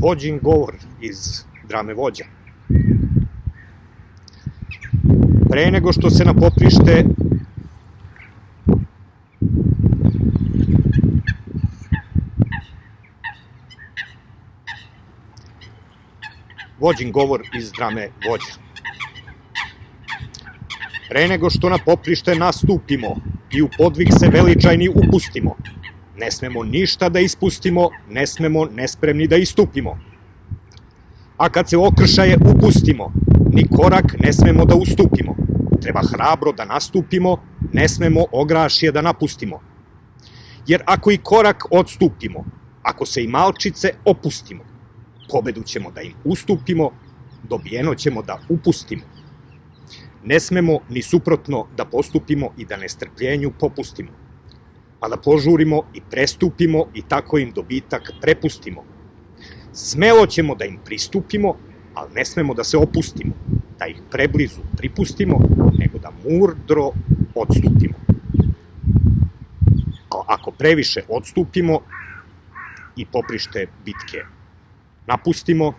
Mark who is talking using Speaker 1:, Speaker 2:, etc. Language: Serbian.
Speaker 1: Vođin govor iz drame Vođa. Pre nego što se na poprište Vođin govor iz drame Vođa. Pre nego što na poprište nastupimo i u podvig se veličajni upustimo, ne smemo ništa da ispustimo, ne smemo nespremni da istupimo. A kad se okršaje upustimo, ni korak ne smemo da ustupimo. Treba hrabro da nastupimo, ne smemo ograšje da napustimo. Jer ako i korak odstupimo, ako se i malčice opustimo, pobedu ćemo da im ustupimo, dobijeno ćemo da upustimo. Ne smemo ni suprotno da postupimo i da nestrpljenju popustimo, pa da požurimo i prestupimo i tako im dobitak prepustimo. Smelo ćemo da im pristupimo, ali ne smemo da se opustimo, da ih preblizu pripustimo, nego da mudro odstupimo. Ako previše odstupimo i poprište bitke napustimo,